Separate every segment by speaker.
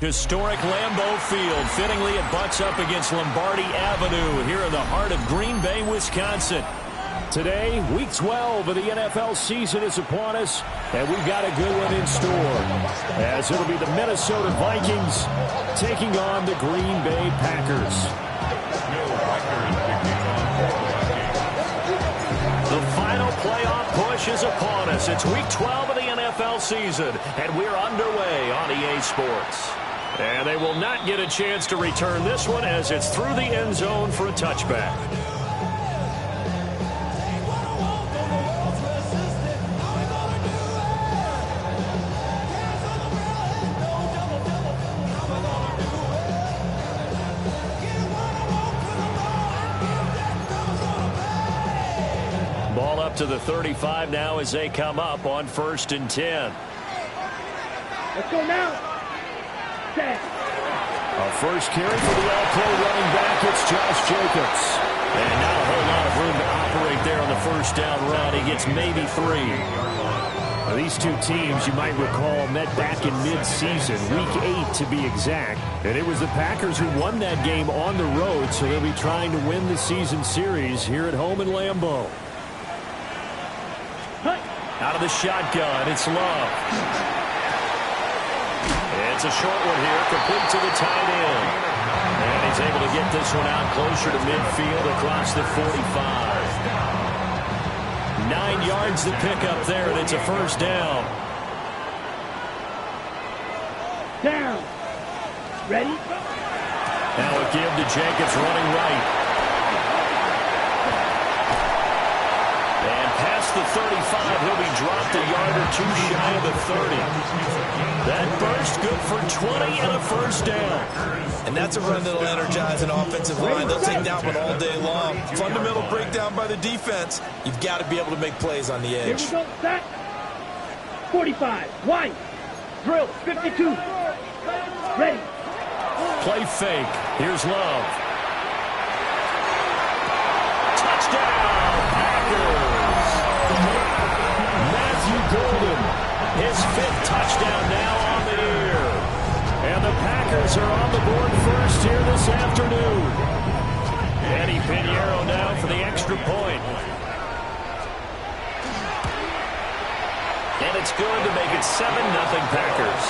Speaker 1: Historic Lambeau Field. Fittingly, it butts up against Lombardi Avenue here in the heart of Green Bay, Wisconsin. Today, Week 12 of the NFL season is upon us, and we've got a good one in store, as it'll be the Minnesota Vikings taking on the Green Bay Packers. The final playoff push is upon us. It's Week 12 of the NFL season, and we're underway on EA Sports. And they will not get a chance to return this one as it's through the end zone for a touchback. Ball up to the 35 now as they come up on 1st and 10.
Speaker 2: Let's go now.
Speaker 1: A first carry for the all-pro running back. It's Josh Jacobs. And not a whole lot of room to operate there on the first down run. He gets maybe 3. Now, these two teams, you might recall, met back in mid-season, Week 8 to be exact. And it was the Packers who won that game on the road, so they'll be trying to win the season series here at home in Lambeau. Out of the shotgun, it's Love. It's a short one here, complete to the tight end. And he's able to get this one out closer to midfield across the 45. 9 yards to pick up there, and it's a first down.
Speaker 2: Down. Ready?
Speaker 1: Now a give to Jacobs running right. And past the 35, he'll be dropped a yard or two shy of the 30. That burst good for 20 and a first down.
Speaker 3: And that's a run that'll energize an offensive line. They'll take that one all day long. Fundamental breakdown by the defense. You've got to be able to make plays on the edge.
Speaker 2: Here we go, set. 45, wide. Drill, 52. Ready.
Speaker 1: Play fake. Here's Love. Touchdown, Packers. Matthew Golden. His 5th touchdown now on the year. And the Packers are on the board first here this afternoon. Eddie Pinheiro now for the extra point. And it's good to make it 7-0 Packers.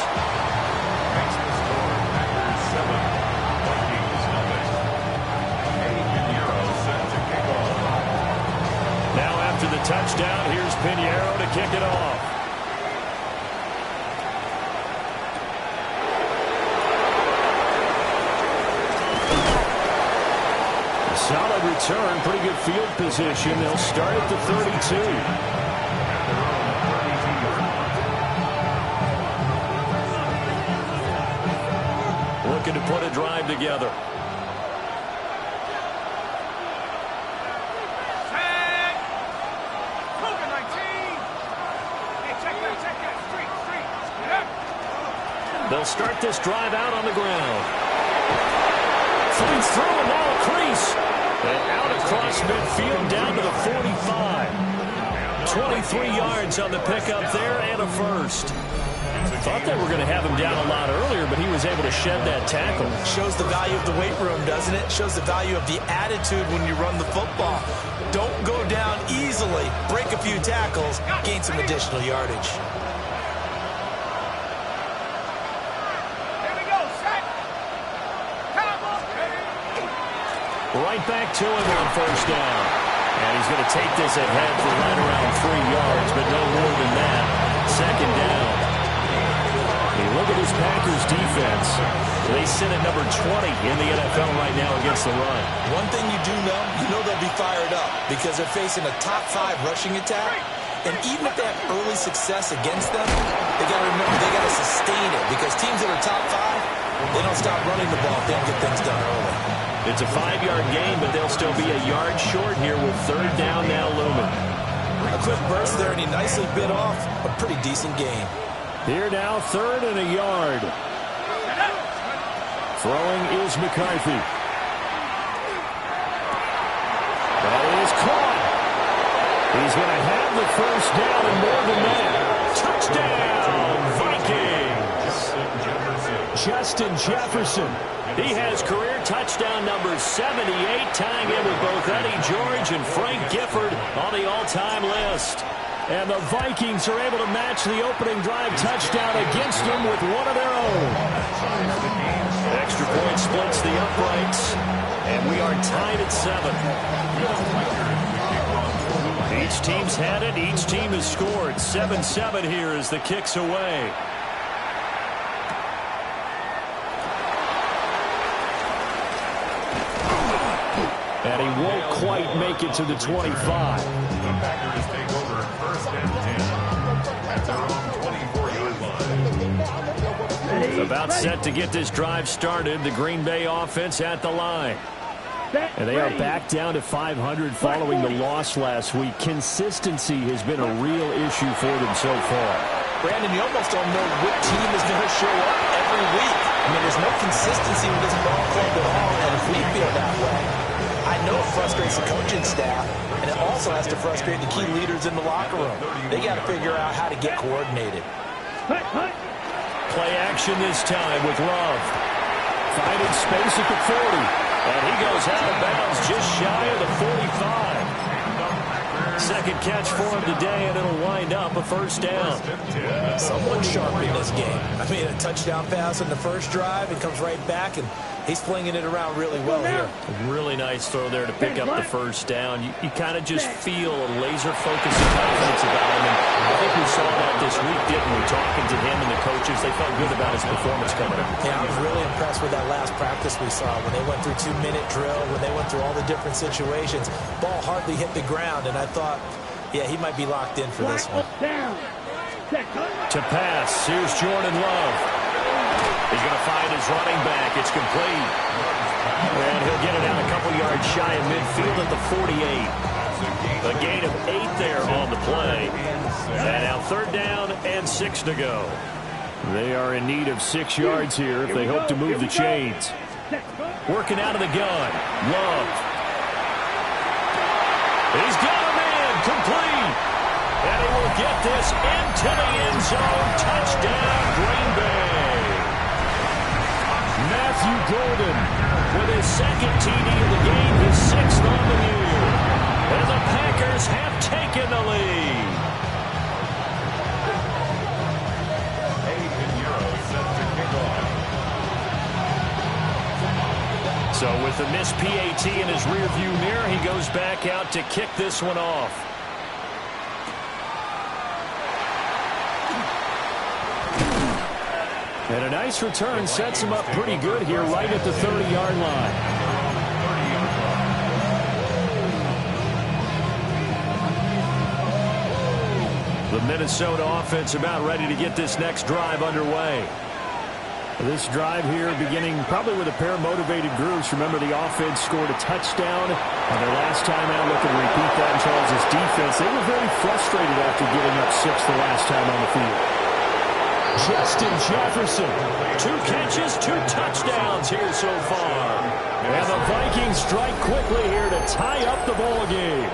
Speaker 1: Now after the touchdown, here's Pinheiro to kick it off. Solid return, pretty good field position. They'll start at the 32. Looking to put a drive together. They'll start this drive out on the ground. Feeds through and now a crease. And out across midfield down to the 45. 23 yards on the pickup there and a first. Thought they were going to have him down a lot earlier, but he was able to shed that tackle.
Speaker 3: Shows the value of the weight room, doesn't it? Shows the value of the attitude when you run the football. Don't go down easily. Break a few tackles. Gain some additional yardage.
Speaker 1: Right back to him on first down. And he's going to take this ahead for right around 3 yards, but no more than that. Second down. You look at this Packers defense. They sit at number 20 in the NFL right now against the run.
Speaker 3: One thing you do know, they'll be fired up because they're facing a top 5 rushing attack. And even if they have early success against them, they got to remember they got to sustain it because teams that are top 5, they don't stop running the ball if they don't get things done early.
Speaker 1: It's a 5-yard gain, but they'll still be a yard short here with third down now looming.
Speaker 3: A quick burst there, and he nicely bit off a pretty decent gain.
Speaker 1: Here now, 3rd and a yard. Throwing is McCarthy. That is caught. He's going to have the first down and more than that. Touchdown, Vikings. Just Justin Jefferson. He has career touchdown number 78, tying in with both Eddie George and Frank Gifford on the all-time list. And the Vikings are able to match the opening drive touchdown against them with one of their own. Extra point splits the uprights, and we are tied at 7. Each team's had it. Each team has scored. 7-7 here as the kick's away. And he won't quite make it to the 25.
Speaker 4: The Packers take over first and 10 at their own 24-yard line.
Speaker 1: About set to get this drive started. The Green Bay offense at the line. And they are back down to 500 following the loss last week. Consistency has been a real issue for them so far.
Speaker 3: Brandon, you almost don't know what team is going to show up every week. I mean, there's no consistency with this ball club at all, and if we feel that way, I know it frustrates the coaching staff, and it also has to frustrate the key leaders in the locker room. They got to figure out how to get coordinated.
Speaker 1: Play action this time with Love. Finding space at the 40. And he goes out of bounds just shy of the 45. Second catch for him today, and it'll wind up a first down.
Speaker 3: Someone's sharp in this game. I mean, a touchdown pass in the first drive, and comes right back, and he's flinging it around really well here.
Speaker 1: A really nice throw there to pick up the first down. You kind of just feel a laser focus and confidence about him. And I think we saw that this week, didn't we? Talking to him and the coaches, they felt good about his performance coming up.
Speaker 3: Yeah, I was really impressed with that last practice we saw when they went through 2-minute drill, when they went through all the different situations. Ball hardly hit the ground, and I thought, yeah, he might be locked in for this one.
Speaker 1: To pass, here's Jordan Love. He's going to find his running back. It's complete. And he'll get it out a couple yards shy of midfield at the 48. A gain of 8 there on the play. And now third down and 6 to go. They are in need of 6 yards here if they hope to move the chains. Working out of the gun. Love. He's got a man complete. And he will get this into the end zone. Touchdown, Green Bay. Matthew Golden with his second TD of the game, his 6th on the year. And the Packers have taken the lead. So with the missed PAT in his rearview mirror, he goes back out to kick this one off. And a nice return sets him up pretty good here right at the 30-yard line. The Minnesota offense about ready to get this next drive underway. This drive here beginning probably with a pair of motivated groups. Remember, the offense scored a touchdown on their last time out. Looking to repeat that in Charles' defense. They were very frustrated after giving up 6 the last time on the field. Justin Jefferson. 2 catches, 2 touchdowns here so far. And the Vikings strike quickly here to tie up the ball game.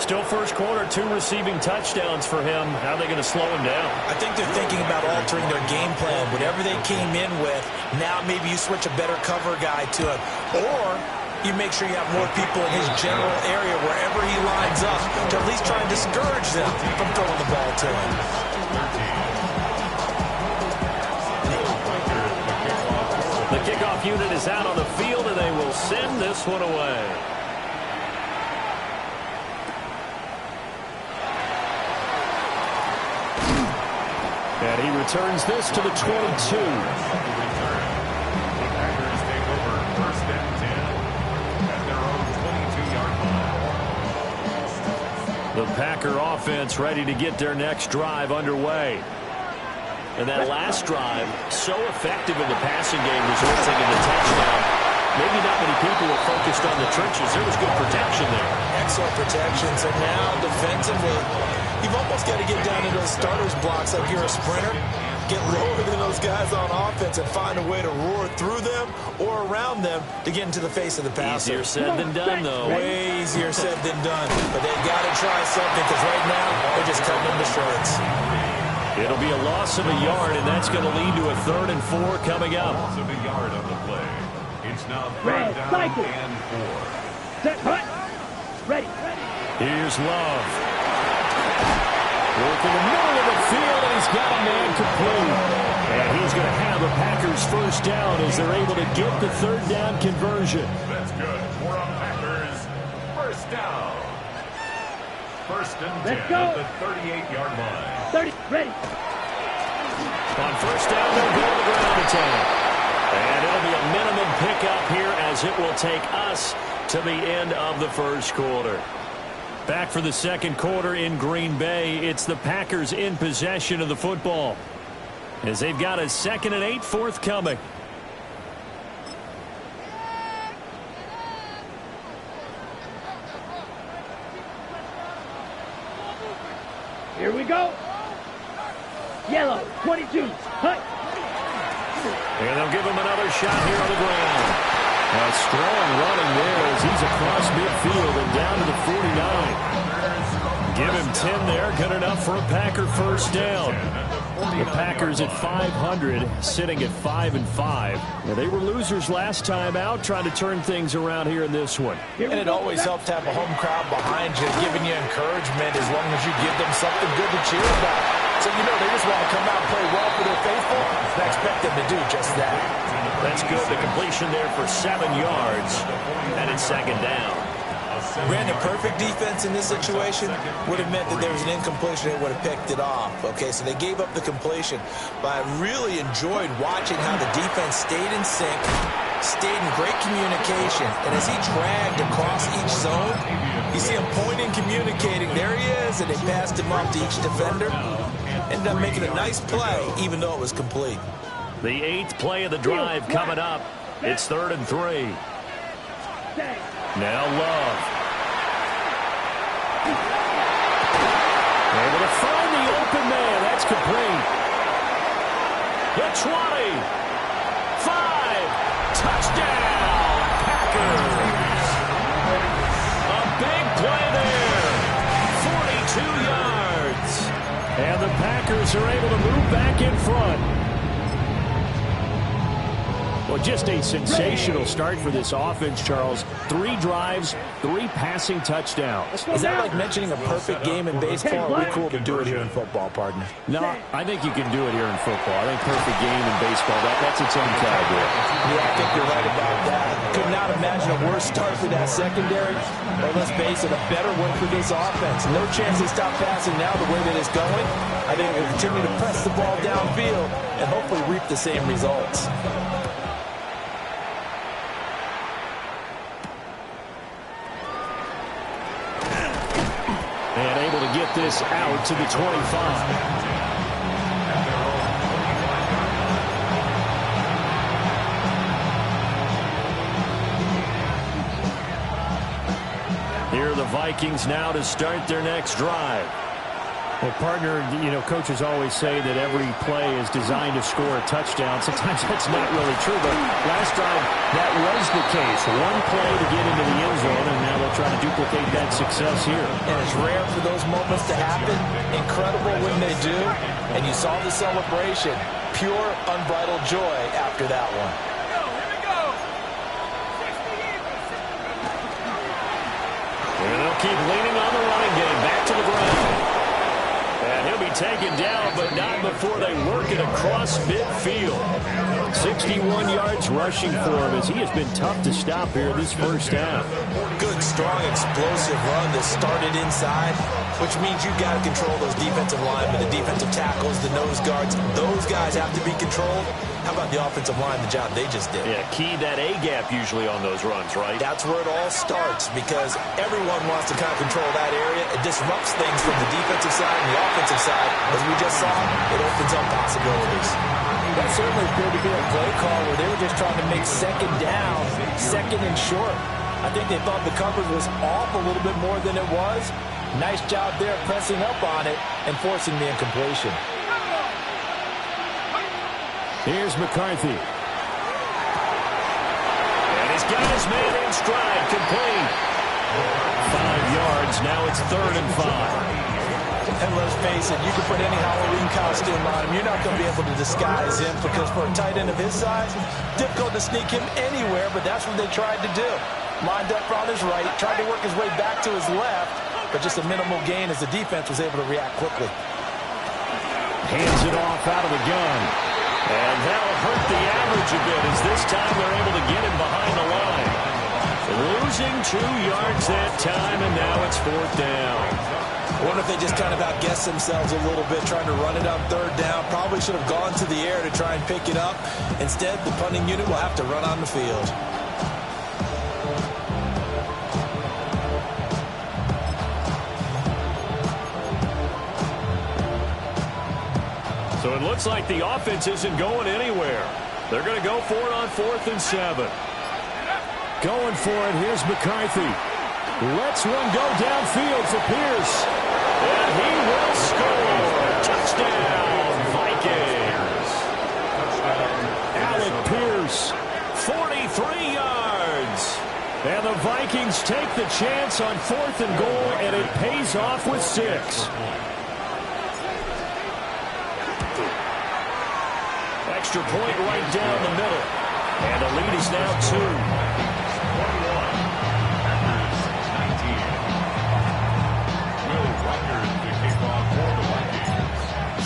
Speaker 1: Still first quarter, 2 receiving touchdowns for him. How are they going to slow him down?
Speaker 3: I think they're thinking about altering their game plan. Whatever they came in with, now maybe you switch a better cover guy to it. Or you make sure you have more people in his general area wherever he lines up to at least try and discourage them from throwing the ball to him.
Speaker 1: The kickoff unit is out on the field, and they will send this one away. And he returns this to the 22.
Speaker 4: The Packers take over first and 10 at their own 22-yard line.
Speaker 1: The Packer offense ready to get their next drive underway. And that last drive, so effective in the passing game, resulting in the touchdown. Maybe not many people were focused on the trenches. There was good protection there.
Speaker 3: Excellent protection. So now, defensively, you've almost got to get down to those starters blocks like you're a sprinter. Get lower than those guys on offense and find a way to roar through them or around them to get into the face of the passer.
Speaker 1: Easier said than done, though.
Speaker 3: Way easier said than done. But they've got to try something because right now, they're just cutting them to shreds.
Speaker 1: It'll be a loss of a yard, and that's going to lead to a 3rd and 4 coming up.
Speaker 4: Loss of a yard on the play. It's now 3rd down
Speaker 2: cycle.
Speaker 4: and 4.
Speaker 2: Set, hut. Ready.
Speaker 1: Here's Love. Work in the middle of the field, and he's got a man complete. And he's going to have the Packers first down as they're able to get the 3rd down conversion.
Speaker 4: That's good for a Packers first down. 1st and 10
Speaker 2: Let's go.
Speaker 4: at the 38-yard line.
Speaker 2: 30, ready.
Speaker 1: On first down, they'll go to the ground attack. And it'll be a minimum pickup here as it will take us to the end of the first quarter. Back for the 2nd quarter in Green Bay. It's the Packers in possession of the football as they've got a 2nd and 8 forthcoming.
Speaker 2: Here we go. Yellow, 22. Hut.
Speaker 1: And they'll give him another shot here on the ground. A strong running there as he's across midfield and down to the 49. Give him 10 there. Good enough for a Packer first down. The Packers at 500, sitting at 5-5. Now, they were losers last time out, trying to turn things around here in this one.
Speaker 3: And it always helps to have a home crowd behind you, giving you encouragement as long as you give them something good to cheer about. So, you know, they just want to come out and play well for their faithful, and I expect them to do just that.
Speaker 1: That's good. The completion there for 7 yards, and it's 2nd down.
Speaker 3: Brandon, perfect defense in this situation would have meant that there was an incompletion and would have picked it off. Okay, so they gave up the completion. But I really enjoyed watching how the defense stayed in sync, stayed in great communication. And as he dragged across each zone, you see him pointing, communicating. There he is, and they passed him off to each defender. Ended up making a nice play, even though it was complete.
Speaker 1: The 8th play of the drive coming up. It's 3rd and 3. Now Love. Able to find the open man. That's complete. The 20. 5. Touchdown, Packers. A big play there. 42 yards. And the Packers are able to move back in front. Well, just a sensational start for this offense, Charles. 3 drives, 3 passing touchdowns.
Speaker 3: Is that like mentioning a perfect game in baseball? Or are we cool to do it here in football, partner?
Speaker 1: No, I think you can do it here in football. I think perfect game in baseball, that's its own category.
Speaker 3: Yeah, I think you're right about that. Could not imagine a worse start for that secondary. Or let's face it, a better one for this offense. No chance they stop passing now the way that it's going. I think we'll continue to press the ball downfield and hopefully reap the same results.
Speaker 1: And able to get this out to the 25. Here are the Vikings now to start their next drive. Well, partner, you know, coaches always say that every play is designed to score a touchdown. Sometimes that's not really true, but last drive, that was the case. One play to get into the end zone, and now they'll try to duplicate that success here.
Speaker 3: And it's rare for those moments to happen. Incredible when they do. And you saw the celebration. Pure, unbridled joy after that one.
Speaker 1: And they'll keep leaning on the running game. Back to the ground. And he'll be taken down, but not before they work it across midfield. 61 yards rushing for him as he has been tough to stop here this first half.
Speaker 3: Good, strong, explosive run that started inside, which means you've got to control those defensive linemen, the defensive tackles, the nose guards. Those guys have to be controlled. How about the offensive line, the job they just did?
Speaker 1: Yeah, key that A-gap usually on those runs, right?
Speaker 3: That's where it all starts because everyone wants to kind of control that area. It disrupts things from the defensive side and the offensive side. As we just saw, it opens up possibilities. That certainly appeared to be a play call where they were just trying to make 2nd down, 2nd and short. I think they thought the coverage was off a little bit more than it was. Nice job there pressing up on it and forcing the incompletion.
Speaker 1: Here's McCarthy. And he's got his man in stride, complete. 5 yards, now it's 3rd and 5.
Speaker 3: And let's face it, you can put any Halloween costume on him. You're not going to be able to disguise him because for a tight end of his size, difficult to sneak him anywhere, but that's what they tried to do. Lined up on his right, tried to work his way back to his left, but just a minimal gain as the defense was able to react quickly.
Speaker 1: Hands it off out of the gun. And that'll hurt the average a bit as this time they're able to get him behind the line. Losing 2 yards that time, and now it's 4th down.
Speaker 3: I wonder if they just kind of outguessed themselves a little bit, trying to run it on 3rd down. Probably should have gone to the air to try and pick it up. Instead, the punting unit will have to run on the field.
Speaker 1: So it looks like the offense isn't going anywhere. They're going to go for it on 4th and 7. Going for it, here's McCarthy. Lets one go downfield for Pierce. And he will score. Touchdown, Vikings. Alec Pierce, 43 yards. And the Vikings take the chance on 4th and goal, and it pays off with 6. Extra point right down the middle. And the lead is now 2.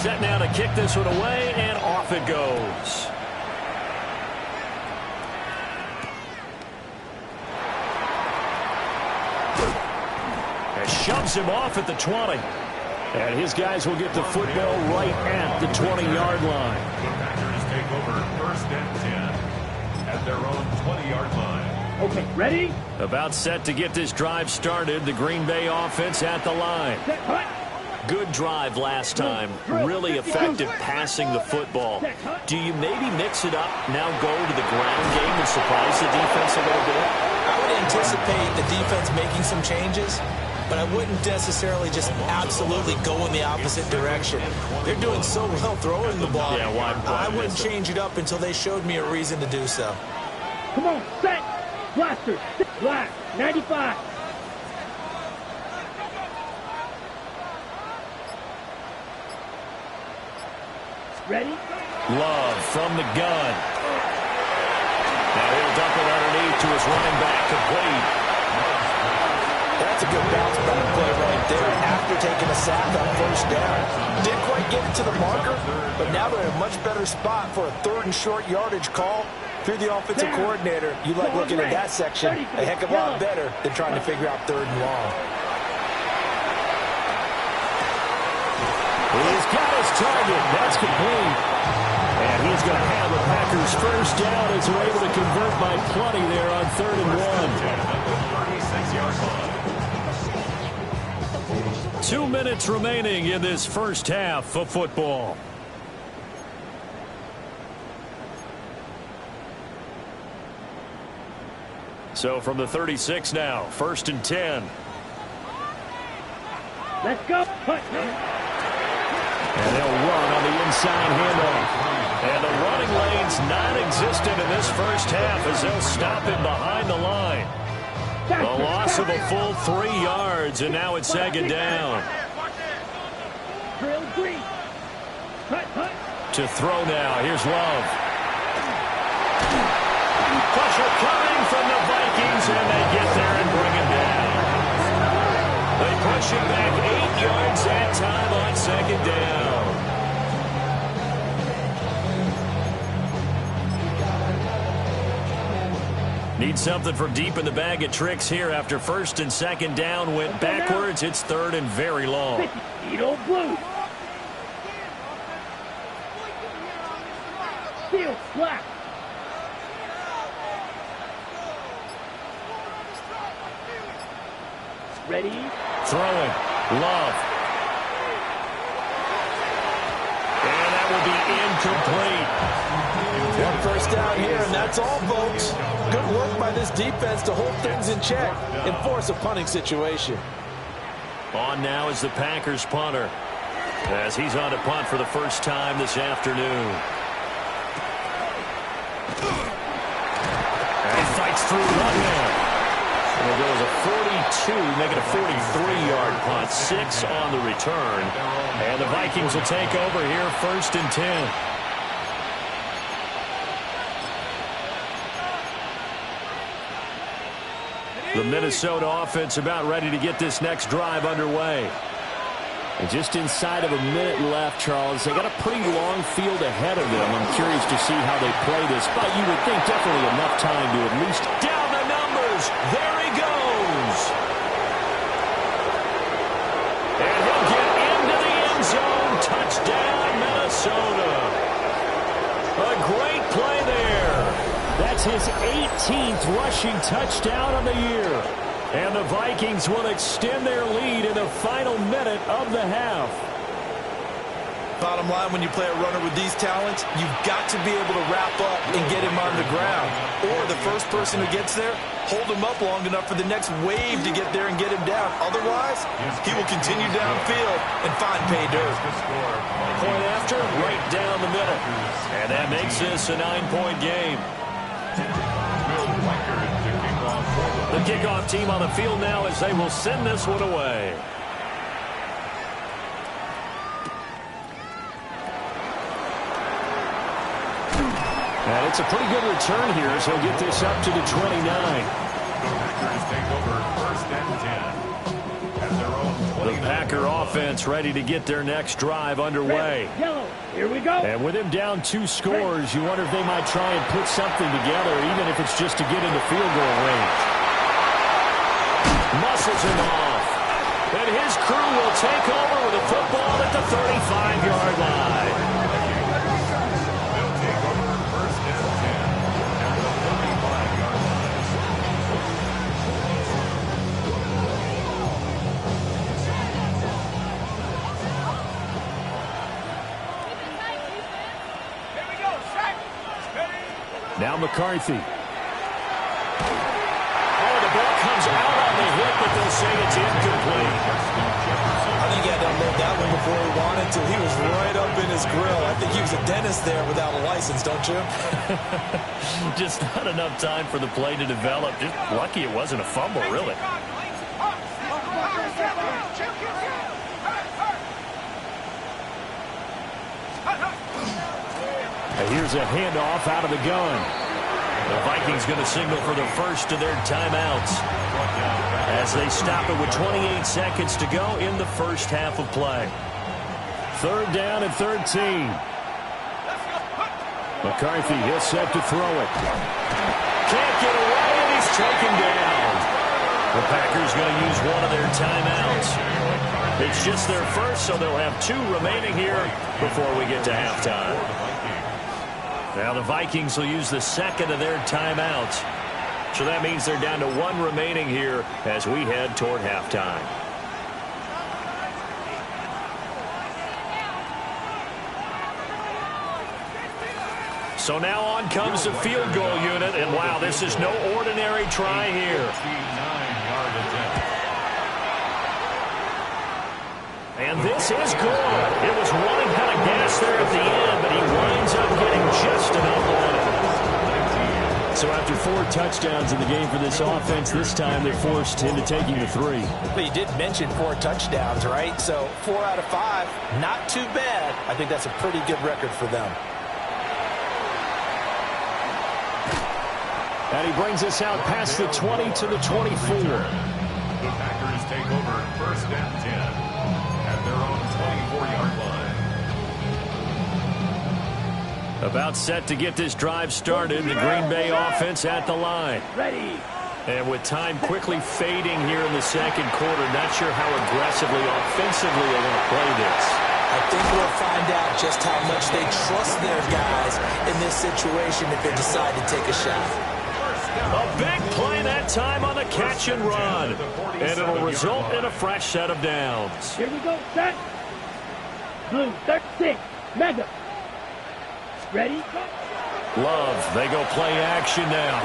Speaker 1: Set now to kick this one away, and off it goes. And shoves him off at the 20. And his guys will get the football right at the 20-yard line.
Speaker 4: The Packers take over 1st and 10 at their own 20-yard line.
Speaker 2: Okay, ready?
Speaker 1: About set to get this drive started. The Green Bay offense at the line.
Speaker 2: Set, cut.
Speaker 1: Good drive last time. Really effective passing the football. Do you maybe mix it up, now go to the ground game and surprise the defense a little bit?
Speaker 3: I would anticipate the defense making some changes, but I wouldn't necessarily just absolutely go in the opposite direction. They're doing so well throwing the ball.
Speaker 1: Yeah, why
Speaker 3: I wouldn't change it up until they showed me a reason to do so.
Speaker 2: Come on, set. Blaster, black, 95. Ready?
Speaker 1: Love from the gun. Now he'll dump it underneath to his running back, complete.
Speaker 3: That's a good bounce back play right there after taking a sack on 1st down. Didn't quite get it to the marker, but now they're in a much better spot for a 3rd and short yardage call. If you're the offensive coordinator, you like looking at that section a heck of a lot better than trying to figure out 3rd and long.
Speaker 1: He's got his target. That's complete. And he's going to have the Packers 1st down as they're able to convert by plenty there on 3rd and 1. 2 minutes remaining in this first half of football. So from the 36 now, 1st and 10.
Speaker 2: Let's go.
Speaker 1: And they'll run on the inside handoff. And the running lane's non-existent in this first half as they'll stop him behind the line. A loss of a full 3 yards, and now it's 2nd down.
Speaker 2: Drill green. Cut.
Speaker 1: To throw now. Here's Love. Pressure coming from the Vikings, and they get there and bring him down. They push him back 8 yards that time on 2nd down. Need something from deep in the bag of tricks here after 1st and 2nd down went backwards. It's 3rd and very long.
Speaker 2: Edo blue. Steel black. Ready?
Speaker 1: Throwing. Love. And that will be incomplete.
Speaker 3: 1 1st down here, and that's all, folks. Good work by this defense to hold things in check and force a punting situation.
Speaker 1: On now is the Packers punter, as he's on to punt for the first time this afternoon. And fights through one man. And it goes a 42, make it a 43-yard punt. 6 on the return. And the Vikings will take over here, 1st and 10. The Minnesota offense about ready to get this next drive underway.
Speaker 5: And just inside of a minute left, Charles. They got a pretty long field ahead of them. I'm curious to see how they play this, but you would think definitely enough time to at least...
Speaker 1: Down the numbers. There he goes. And he'll get into the end zone. Touchdown, Minnesota. A great play there.
Speaker 5: That's his 18th rushing touchdown of the year.
Speaker 1: And the Vikings will extend their lead in the final minute of the half.
Speaker 3: Bottom line, when you play a runner with these talents, you've got to be able to wrap up and get him on the ground. Or the first person who gets there, hold him up long enough for the next wave to get there and get him down. Otherwise, he will continue downfield and find pay dirt.
Speaker 1: Point after, right down the middle. And that makes this a 9-point game. The kickoff team on the field now as they will send this one away. And it's a pretty good return here as he'll get this up to the 29. The Packer offense ready to get their next drive underway.
Speaker 2: Yellow. Here we go.
Speaker 1: And with him down 2 scores, you wonder if they might try and put something together, even if it's just to get into field goal range. Muscles him off. And his crew will take over with a football at the 35-yard line. Now McCarthy. Oh, the ball comes out on the hit, but they'll say it's incomplete.
Speaker 3: I think he had to unload that one before he wanted to. He was right up in his grill. I think he was a dentist there without a license, don't you?
Speaker 1: Just not enough time for the play to develop. Just lucky it wasn't a fumble, really. And here's a handoff out of the gun. The Vikings going to signal for the first of their timeouts as they stop it with 28 seconds to go in the first half of play. 3rd down and 13. McCarthy, he'll set to throw it. Can't get away, and he's taken down. The Packers going to use one of their timeouts. It's just their first, so they'll have 2 remaining here before we get to halftime. Now the Vikings will use the second of their timeouts. So that means they're down to 1 remaining here as we head toward halftime. So now on comes the field goal unit, and wow, this is no ordinary try here. And this is good. It was running out of gas there at the end, but he winds up getting just enough on it. So after 4 touchdowns in the game for this offense, this time they're forced into taking the 3.
Speaker 3: But you did mention 4 touchdowns, right? So 4 out of 5, not too bad. I think that's a pretty good record for them.
Speaker 1: And he brings us out past the 20 to the 24.
Speaker 4: The Packers take over 1st and 10 at their own 24-yard line.
Speaker 1: About set to get this drive started. The Green Bay offense at the line.
Speaker 2: Ready.
Speaker 1: And with time quickly fading here in the second quarter, not sure how aggressively, offensively they want to play this.
Speaker 3: I think we'll find out just how much they trust their guys in this situation if they decide to take a shot.
Speaker 1: A big play that time on the catch and run. And it'll result in a fresh set of downs.
Speaker 2: Here we go. Set. Blue 36. Mega. Ready?
Speaker 1: Love, they go play action now.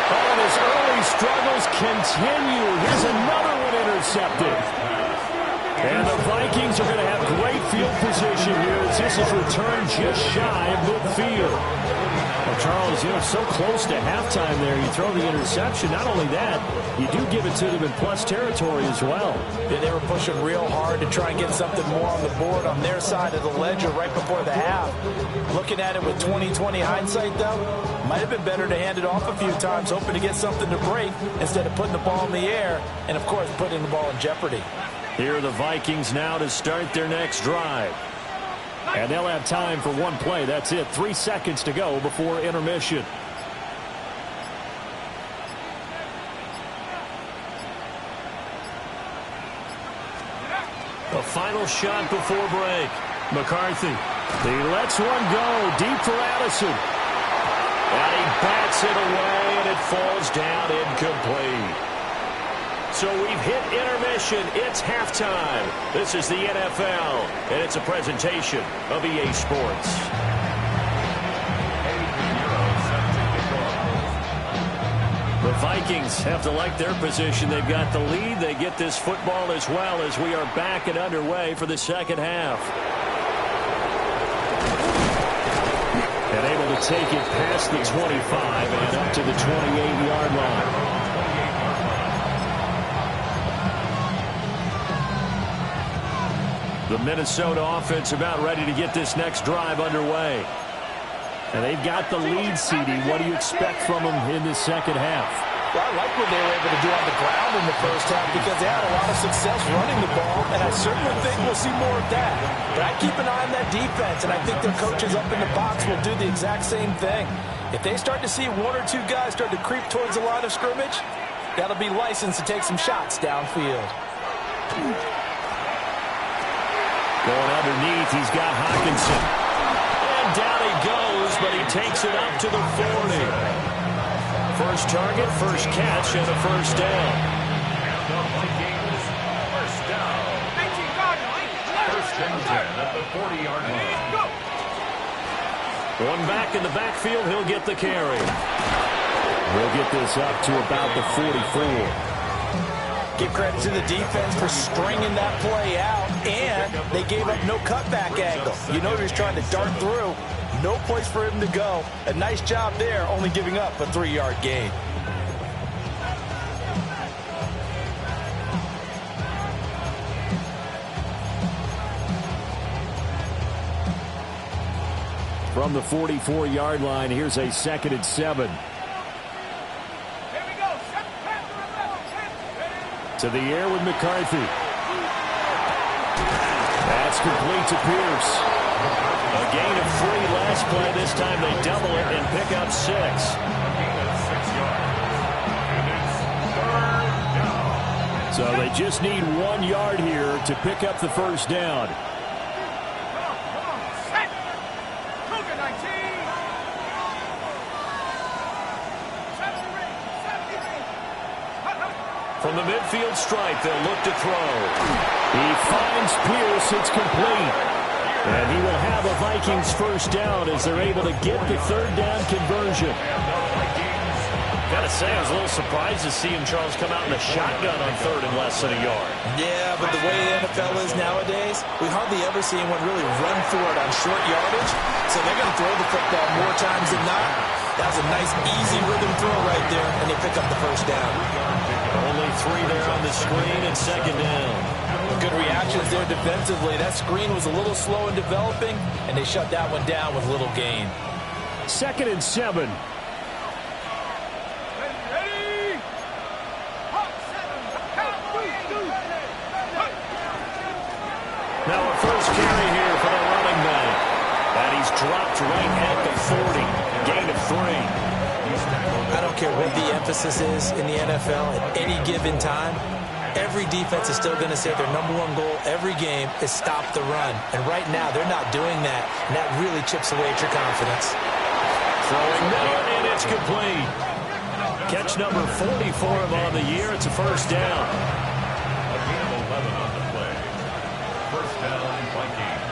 Speaker 1: Oh, and his early struggles continue. Here's another one intercepted. And the Vikings are going to have great field position here as this is returned just shy of midfield. Well, Charles, so close to halftime there. You throw the interception. Not only that, you do give it to them in plus territory as well.
Speaker 3: Yeah, they were pushing real hard to try and get something more on the board on their side of the ledger right before the half. Looking at it with 20/20 hindsight, though, might have been better to hand it off a few times, hoping to get something to break instead of putting the ball in the air and, of course, putting the ball in jeopardy.
Speaker 1: Here are the Vikings now to start their next drive. And they'll have time for one play. That's it. 3 seconds to go before intermission. The final shot before break. McCarthy. He lets one go deep for Addison. And he bats it away, and it falls down incomplete. So we've hit intermission. It's halftime. This is the NFL, and it's a presentation of EA Sports. The Vikings have to like their position. They've got the lead. They get this football as well as we are back and underway for the second half. And able to take it past the 25 and up to the 28-yard line. The Minnesota offense about ready to get this next drive underway. And they've got the lead, CD. What do you expect from them in the second half?
Speaker 3: Well, I like what they were able to do on the ground in the first half because they had a lot of success running the ball, and I certainly think we'll see more of that. But I keep an eye on that defense, and I think their coaches up in the box will do the exact same thing. If they start to see one or two guys start to creep towards the line of scrimmage, that'll be licensed to take some shots downfield.
Speaker 1: Going underneath, he's got Hockenson. And down he goes, but he takes it up to the 40. First target, first catch, and a first down.
Speaker 4: And the Vikings, first down. First and 10 at the 40-yard line.
Speaker 1: One back in the backfield, he'll get the carry. We'll get this up to about the 44.
Speaker 3: Give credit to the defense for stringing that play out, and they gave up no cutback angle. You know he was trying to dart through. No place for him to go. A nice job there, only giving up a 3-yard gain.
Speaker 1: From the 44-yard line, here's a 2nd and 7. To the air with McCarthy. That's complete to Pierce. A gain of 3 last play. This time they double it and pick up 6. So they just need 1 yard here to pick up the first down. From the midfield stripe, they'll look to throw. He finds Pierce. It's complete. And he will have a Vikings first down as they're able to get the 3rd down conversion. Got to say, I was a little surprised to see him, Charles, come out in a shotgun on 3rd and less than a yard.
Speaker 3: Yeah, but the way the NFL is nowadays, we hardly ever see anyone really run for it on short yardage. So they're going to throw the football more times than not. That was a nice, easy rhythm throw right there, and they pick up the first down.
Speaker 1: Only 3 there on the screen and 2nd down.
Speaker 3: Good reactions there defensively. That screen was a little slow in developing, and they shut that one down with little gain.
Speaker 1: 2nd and 7. Now a first carry here for the running back. And he's dropped right at the 40. Gain of 3.
Speaker 3: I don't care what the emphasis is in the NFL at any given time. Every defense is still going to say their #1 goal every game is stop the run. And right now, they're not doing that, and that really chips away at your confidence.
Speaker 1: Throwing down, and it's complete. Catch number 40 for him on the year. It's a first down.
Speaker 4: A gain of 11 on the play. First down, Vikings.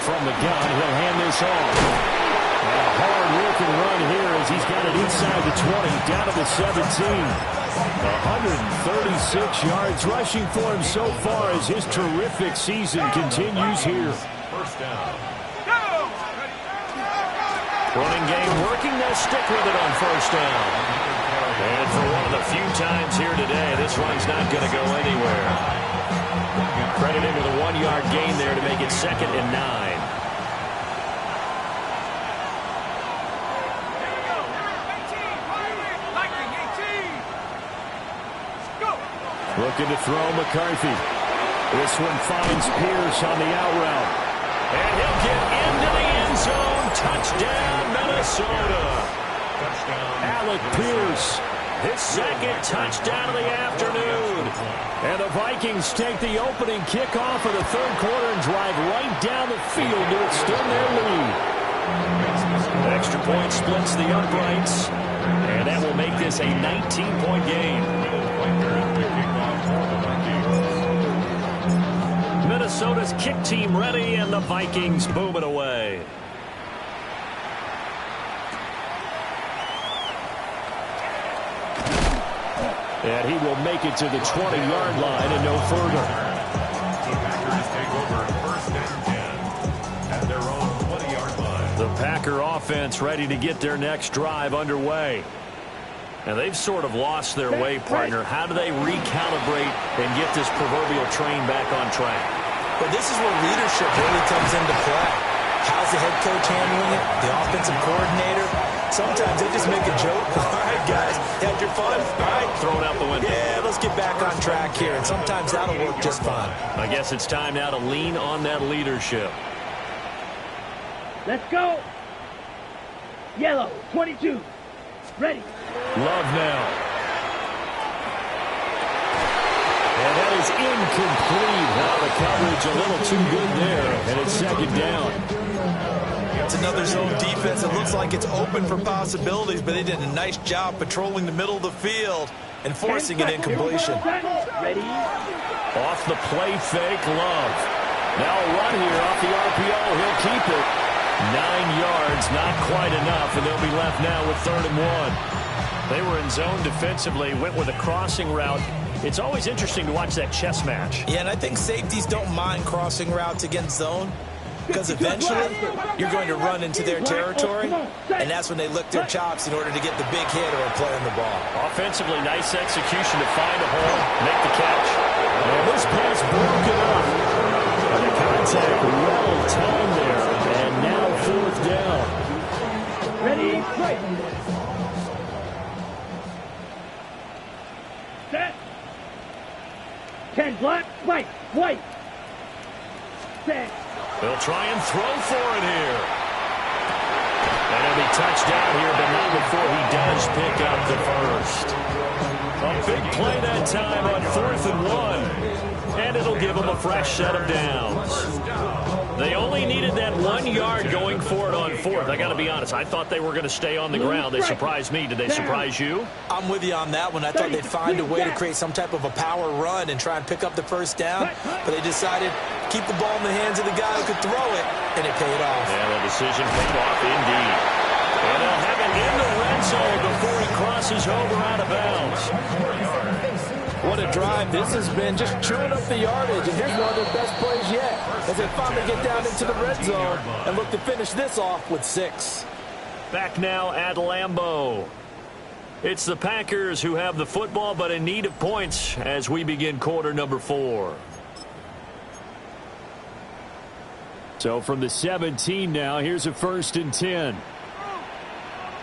Speaker 1: From the gun, he'll hand this off. A hard-working run here as he's got it inside the 20, down to the 17. 136 yards rushing for him so far as his terrific season continues here.
Speaker 4: First down.
Speaker 1: Running game working. They'll stick with it on first down. And for one of the few times here today, this run's not going to go anywhere. Credit him with a 1-yard gain there to make it 2nd and 9. Looking to throw McCarthy. This one finds Pierce on the out route. And he'll get into the end zone. Touchdown, Minnesota. Alec Pierce, his 2nd touchdown of the afternoon. And the Vikings take the opening kickoff of the 3rd quarter and drive right down the field to extend their lead. Extra point splits the uprights. And that will make this a 19-point game. Minnesota's kick team ready, and the Vikings boom it away. And he will make it to the 20-yard line and no further.
Speaker 4: Packers take over 1st and 10 at their own 20-yard line.
Speaker 1: The Packer offense ready to get their next drive underway. And they've sort of lost their way, partner. How do they recalibrate and get this proverbial train back on track?
Speaker 3: But this is where leadership really comes into play. How's the head coach handling it? The offensive coordinator? Sometimes they just make a joke. All right, guys, had your fun? All right.
Speaker 1: Throw it out the window.
Speaker 3: Yeah, let's get back on track here. And sometimes that'll work just fine.
Speaker 1: I guess it's time now to lean on that leadership.
Speaker 2: Let's go. Yellow, 22. Ready.
Speaker 1: Love now. And that is incomplete. Now the coverage a little too good there, and it's 2nd down.
Speaker 3: It's another zone defense. It looks like it's open for possibilities, but they did a nice job patrolling the middle of the field and forcing an incompletion.
Speaker 2: Ready.
Speaker 1: Off the play fake, Love. Now a run here off the RPO. He'll keep it. 9 yards, not quite enough, and they'll be left now with 3rd and 1. They were in zone defensively, went with a crossing route. It's always interesting to watch that chess match.
Speaker 3: Yeah, and I think safeties don't mind crossing routes against zone because eventually you're going to run into their territory, and that's when they lick their chops in order to get the big hit or a play on the ball.
Speaker 1: Offensively, nice execution to find a hole, make the catch. And this pass broken up. And the contact well timed there. And now 4th down.
Speaker 2: Ready. Right. Set. 10 black, white. Set.
Speaker 1: They'll try and throw for it here. And he'll be touched down here, but not before he does pick up the first. A big play that time on 4th and 1. And it'll give them a fresh set of downs. They only needed that 1 yard going for it on 4th. I got to be honest, I thought they were going to stay on the ground. They surprised me. Did they surprise you?
Speaker 3: I'm with you on that one. I thought they'd find a way to create some type of a power run and try and pick up the first down, but they decided to keep the ball in the hands of the guy who could throw it, and it paid off.
Speaker 1: Yeah, the decision paid off indeed. And they'll have it in the red zone before he crosses over out of bounds.
Speaker 6: What a drive this has been, just chewing up the yardage, and here's one of their best plays yet as they finally get down into the red zone and look to finish this off with 6.
Speaker 1: Back now at Lambeau. It's the Packers who have the football, but in need of points as we begin quarter number 4. So from the 17 now, here's a 1st and 10.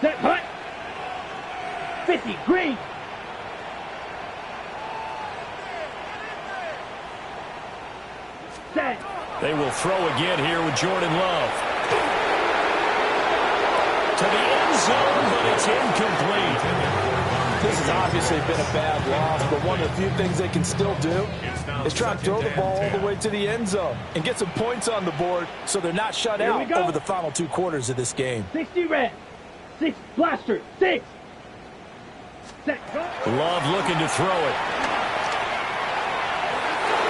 Speaker 2: Set, hut. 50, green. Set.
Speaker 1: They will throw again here with Jordan Love. To the end zone, but it's incomplete.
Speaker 6: This has obviously been a bad loss, but one of the few things they can still do is try and throw the ball all the way to the end zone and get some points on the board so they're not shut out over the final 2 quarters of this game.
Speaker 2: 60 red. 6 blaster. 6. Set.
Speaker 1: Love looking to throw it.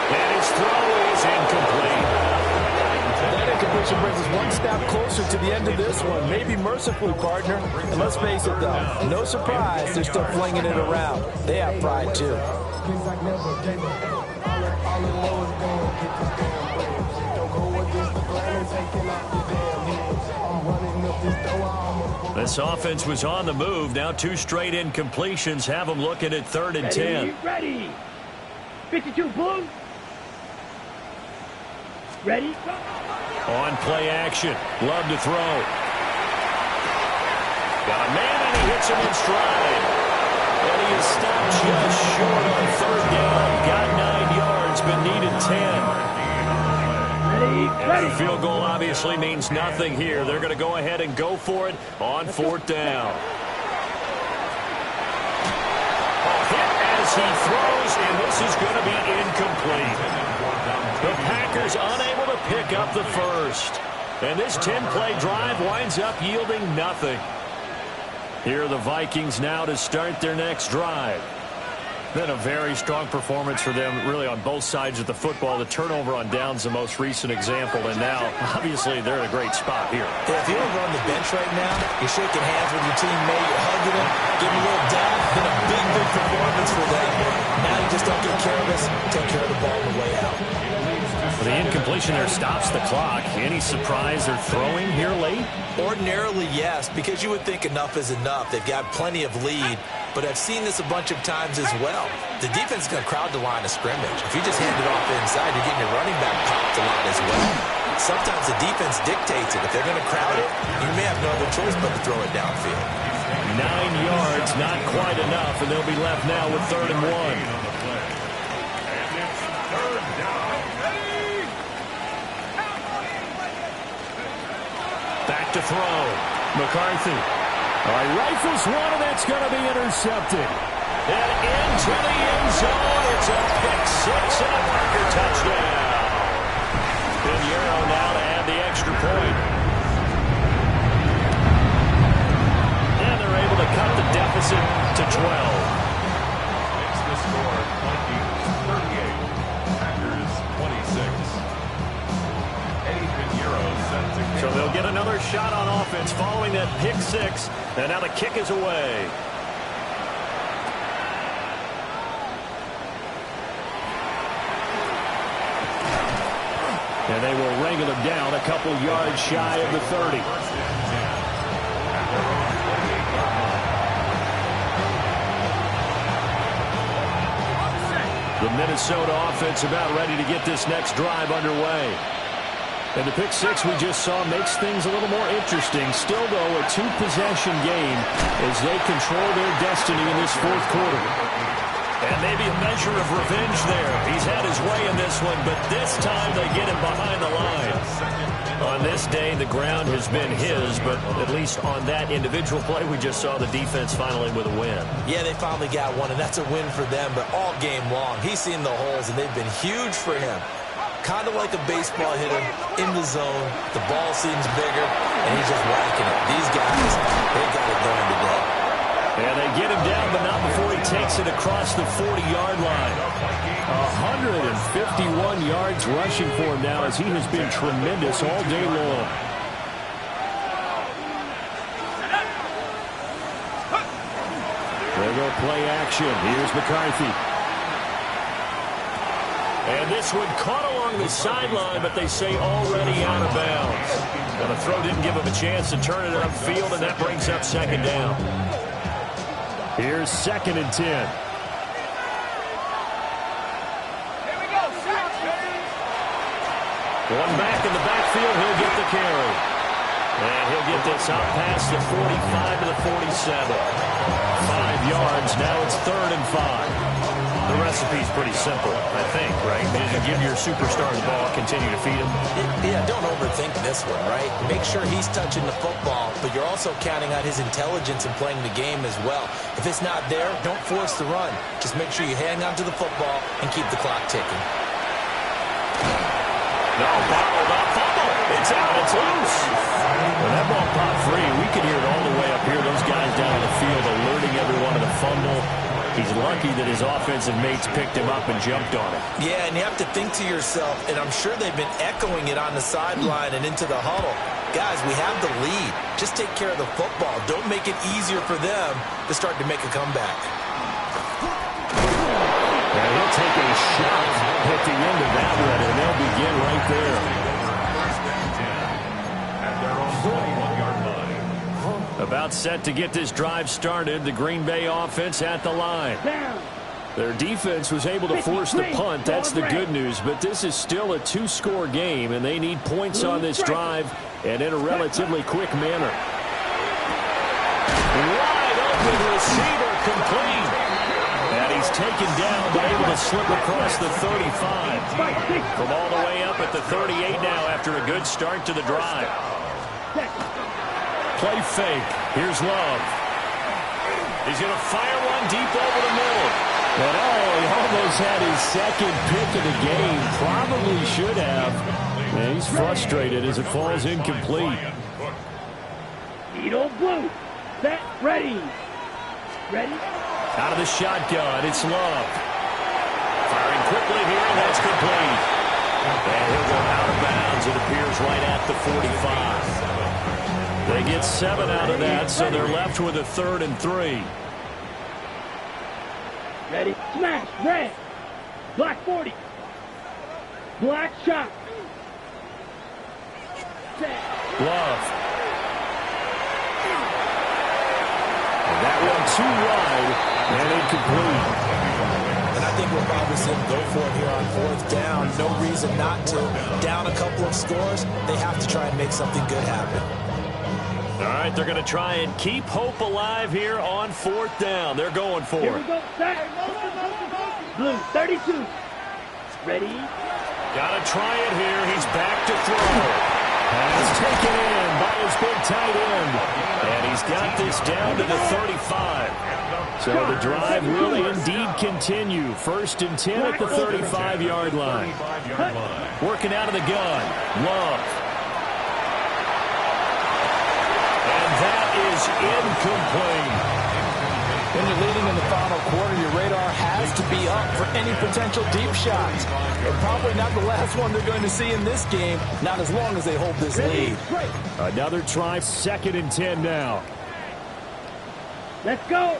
Speaker 1: And his throw is incomplete.
Speaker 6: That incompletion brings us one step closer to the end of this one. Maybe mercifully, partner. And let's face it, though, no surprise, they're still flinging it around. They have pride, too.
Speaker 1: This offense was on the move. Now 2 straight incompletions have them looking at 3rd and 10.
Speaker 2: Ready. 52, Blue. Ready.
Speaker 1: On play action. Love to throw. Got a man, and he hits him in stride. And he is stopped just short on 3rd down. Got 9 yards, but needed 10.
Speaker 2: Ready.
Speaker 1: The field goal obviously means nothing here. They're going to go ahead and go for it on 4th down. A hit as he throws, and this is going to be incomplete. The Packers unable to pick up the first. And this 10-play drive winds up yielding nothing. Here are the Vikings now to start their next drive. Been a very strong performance for them, really, on both sides of the football. The turnover on downs the most recent example, and now, obviously, they're in a great spot here.
Speaker 3: Yeah, if you're over on the bench right now, you're shaking hands with your teammate, you're hugging him, giving a little dab. Been a big performance for them. Now you just don't get careless, take care of the ball on the way out.
Speaker 1: The incompletion there stops the clock. Any surprise they're throwing here late?
Speaker 3: Ordinarily, yes, because you would think enough is enough. They've got plenty of lead, but I've seen this a bunch of times as well. The defense is going to crowd the line of scrimmage. If you just hand it off inside, you're getting your running back popped a lot as well. Sometimes the defense dictates it. If they're going to crowd it, you may have no other choice but to throw it downfield.
Speaker 1: 9 yards, not quite enough, and they'll be left now with 3rd and 1. Back to throw. McCarthy. Rifles one, and that's going to be intercepted. And into the end zone. It's a pick 6 and a Parker touchdown. Pinheiro now to add the extra point. And they're able to cut the deficit to 12.
Speaker 4: Makes the score 20-38. Packers 26. Eddie Pinheiro set to kick.
Speaker 1: So they'll get another shot on offense following that pick 6. And now the kick is away. And they will wrangle him down a couple yards shy of the 30. The Minnesota offense about ready to get this next drive underway. And the pick 6 we just saw makes things a little more interesting. Still, though, a 2-possession game as they control their destiny in this 4th quarter. And maybe a measure of revenge there. He's had his way in this one, but this time they get him behind the line. On this day, the ground has been his, but at least on that individual play, we just saw the defense finally with a win.
Speaker 3: Yeah, they finally got one, and that's a win for them, but all game long, he's seen the holes, and they've been huge for him. Kind of like a baseball hitter in the zone. The ball seems bigger, and he's just whacking it. These guys, they got it going today.
Speaker 1: And they get him down, but not before he takes it across the 40-yard line. 151 yards rushing for him now as he has been tremendous all day long. There go play action. Here's McCarthy. And this one caught along the sideline, but they say already out of bounds. Well, the throw didn't give him a chance to turn it upfield, and that brings up 2nd down. Here's 2nd and 10. One back in the backfield, he'll get the carry. And he'll get this out past the 45 to the 47. 5 yards, now it's 3rd and 5. The recipe's pretty simple, I think, right? You give your superstar the ball, continue to feed him.
Speaker 3: Yeah, don't overthink this one, right? Make sure he's touching the football, but you're also counting on his intelligence in playing the game as well. If it's not there, don't force the run. Just make sure you hang on to the football and keep the clock ticking.
Speaker 1: No, bottled up, fumble. It's out, it's loose. When that ball popped free, we could hear it all the way up here. Those guys down on the field alerting everyone to the fumble. He's lucky that his offensive mates picked him up and jumped on it. Yeah, and you have to think to yourself, and I'm sure they've been echoing it on the sideline and into the huddle. Guys, we have the lead. Just take care of the football. Don't make it easier for them to start to make a comeback. And he'll take a shot at the end of that one, and they'll begin right there.
Speaker 4: At their own 21-yard line.
Speaker 1: About set to get this drive started. The Green Bay offense at the line.
Speaker 2: Down.
Speaker 1: Their defense was able to force the punt. That's the good news. But this is still a two-score game, and they need points on this drive and in a relatively quick manner. Wide open receiver complete. And he's taken down, but able to slip across the 35. From all the way up at the 38 now after a good start to the drive. Play fake. Here's Love. He's going to fire one deep over the middle. And he almost had his second pick of the game. Probably should have. And he's frustrated as it falls incomplete.
Speaker 2: Edo Blue. Set. Ready. Ready.
Speaker 1: Out of the shotgun, it's Love. Firing quickly here, and that's complete. And he'll go out of bounds, it appears, right at the 45. They get 7 out of that, so they're left with a 3rd and 3.
Speaker 2: Ready. Smash. Red. Black 40. Black shot. Set.
Speaker 1: Love. And that one too wide and incomplete.
Speaker 3: And I think we'll probably see them go for it here on 4th down. No reason not to. Down a couple of scores, they have to try and make something good happen.
Speaker 1: All right, they're going to try and keep hope alive here on 4th down. They're going for
Speaker 2: Here we
Speaker 1: it.
Speaker 2: go. Set. Blue 32. Ready.
Speaker 1: Got to try it here. He's back to throw. Pass taken in by his big tight end. And he's got this down to the 35. So the drive will indeed continue. 1st and 10 at the 35-yard line. Working out of the gun. Love. And that is incomplete.
Speaker 6: When you're leading in the final quarter, your radar has to be up for any potential deep shots. And probably not the last one they're going to see in this game, not as long as they hold this lead.
Speaker 1: Another try, 2nd and 10 now.
Speaker 2: Let's go.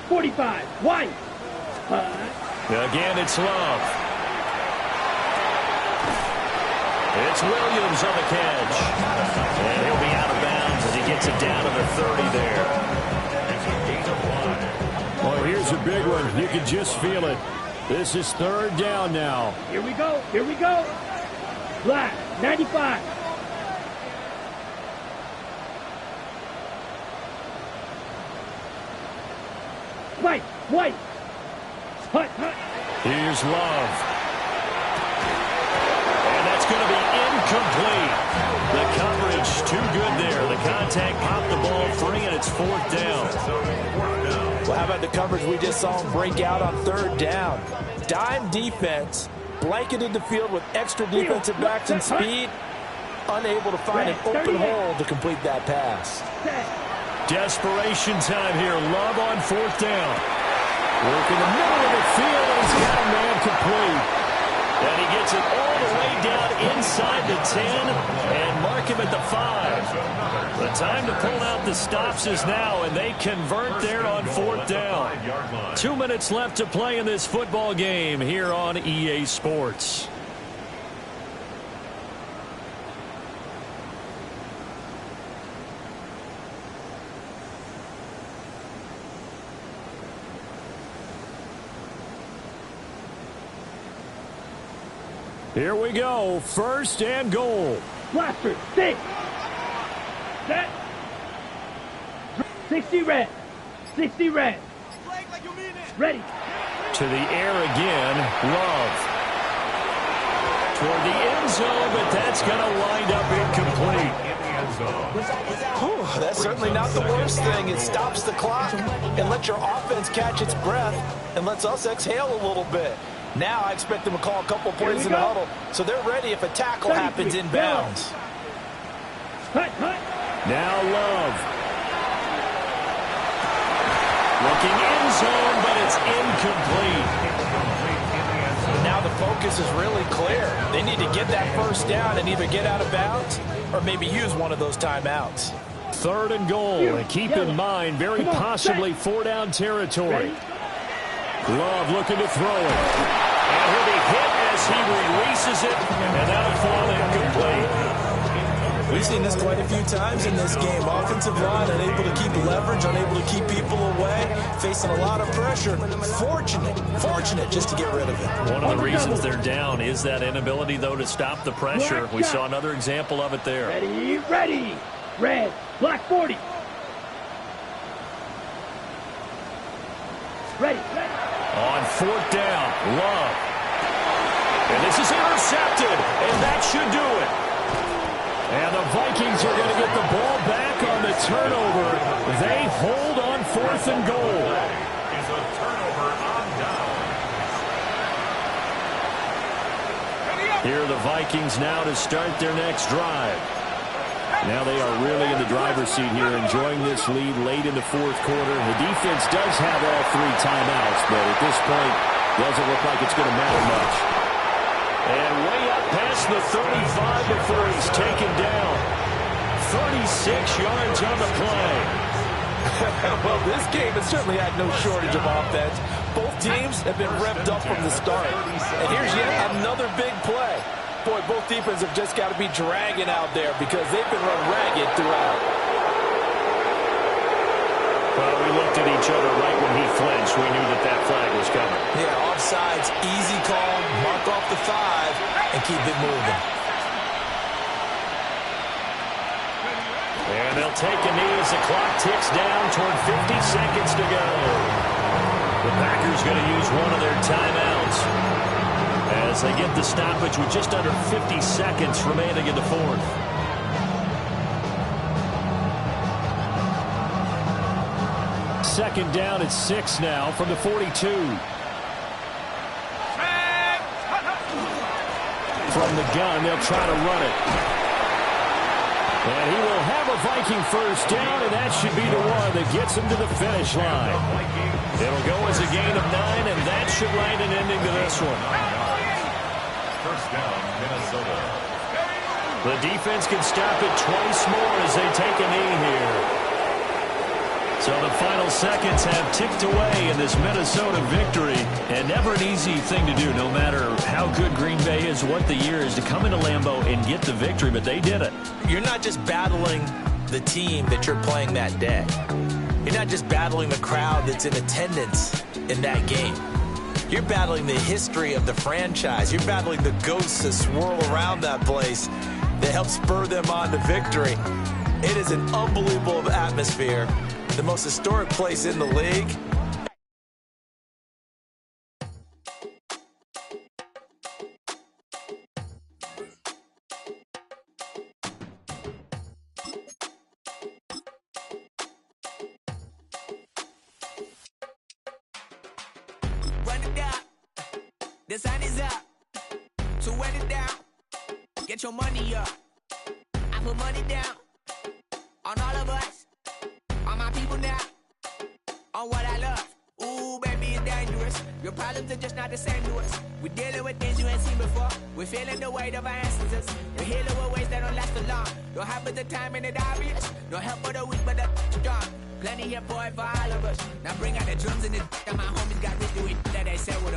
Speaker 2: 45. White.
Speaker 1: Again, it's Love. It's Williams on the catch. And he'll be out of bounds as he gets it down to the 30 there. Well, here's a big one. You can just feel it. This is 3rd down now.
Speaker 2: Here we go. Here we go. Black 95. White. Hut.
Speaker 1: Here's Love. And that's going to be incomplete. The coverage too good there. The contact popped the ball free, and it's 4th down.
Speaker 6: Well, how about the coverage we just saw him break out on 3rd down? Dime defense, blanketed the field with extra defensive backs and speed, unable to find an open hole to complete that pass.
Speaker 1: Desperation time here. Love on 4th down. Working the middle of the field, and he's got a man complete. And he gets it all the way down inside the 10 and mark him at the 5. The time to pull out the stops is now, and they convert there on 4th down. 2 minutes left to play in this football game here on EA Sports. Here we go. 1st and goal.
Speaker 2: Blaster. 6. Set. 60 red. 60 red. Ready.
Speaker 1: To the air again. Love. Toward the end zone, but that's going to wind up incomplete.
Speaker 6: Whew, that's certainly not the worst thing. It stops the clock and lets your offense catch its breath and lets us exhale a little bit. Now I expect them to call a couple plays in the huddle, so they're ready if a tackle happens inbounds.
Speaker 1: Now Love. Looking end zone, but it's incomplete.
Speaker 6: Now the focus is really clear. They need to get that 1st down and either get out of bounds or maybe use one of those timeouts.
Speaker 1: 3rd and goal, and keep in mind, very possibly 4-down territory. Love looking to throw it. And he'll be hit as he releases it, and that'll fall incomplete. We
Speaker 3: We've seen this quite a few times in this game. Offensive line unable to keep leverage, unable to keep people away, facing a lot of pressure. Fortunate just to get rid of it.
Speaker 1: One of the reasons they're down is that inability, though, to stop the pressure. We saw another example of it there.
Speaker 2: Ready. Red, black 40. Ready.
Speaker 1: On fourth down, Love. And this is intercepted, and that should do it. And the Vikings are going to get the ball back on the turnover. They hold on fourth and goal.
Speaker 4: Is a turnover on down.
Speaker 1: Here are the Vikings now to start their next drive. Now they are really in the driver's seat here, enjoying this lead late in the fourth quarter. The defense does have all three timeouts, but at this point, doesn't look like it's going to matter much. And way up past the 35 before he's taken down. 36 yards on the play.
Speaker 6: Well, this game has certainly had no shortage of offense. Both teams have been revved up from the start. And here's yet another big play. Boy, both defenses have just got to be dragging out there because they've been run ragged throughout.
Speaker 1: Well, we looked at each other right when he flinched. We knew that flag was coming.
Speaker 3: Yeah, offsides, easy call, mark off the 5, and keep it moving.
Speaker 1: And they'll take a knee as the clock ticks down toward 50 seconds to go. The Packers going to use one of their timeouts as they get the stoppage with just under 50 seconds remaining in the fourth. Second down at 6 now from the 42. From the gun, they'll try to run it. And he will have a Viking first down, and that should be the one that gets him to the finish line. It'll go as a gain of 9, and that should write an ending to this one.
Speaker 4: First down, Minnesota.
Speaker 1: The defense can stop it twice more as they take a knee here. So the final seconds have ticked away in this Minnesota victory. And never an easy thing to do, no matter how good Green Bay is, what the year is, to come into Lambeau and get the victory. But they did it.
Speaker 3: You're not just battling the team that you're playing that day. You're not just battling the crowd that's in attendance in that game. You're battling the history of the franchise. You're battling the ghosts that swirl around that place that help spur them on to victory. It is an unbelievable atmosphere. The most historic place in the league.
Speaker 7: Run it down. The sun is up. So run it down. Get your money up. I put money down on all of us. On my people now. On what I love. Ooh, baby, it's dangerous. Your problems are just not the same to us. We're dealing with things you ain't seen before. We're feeling the weight of our ancestors. We're healing with ways that don't last for long. Don't have but the time and it obvious. No help for the weak, but the strong. Plenty here for it for all of us. Now bring out the drums and the my homies got this do it that they said with them.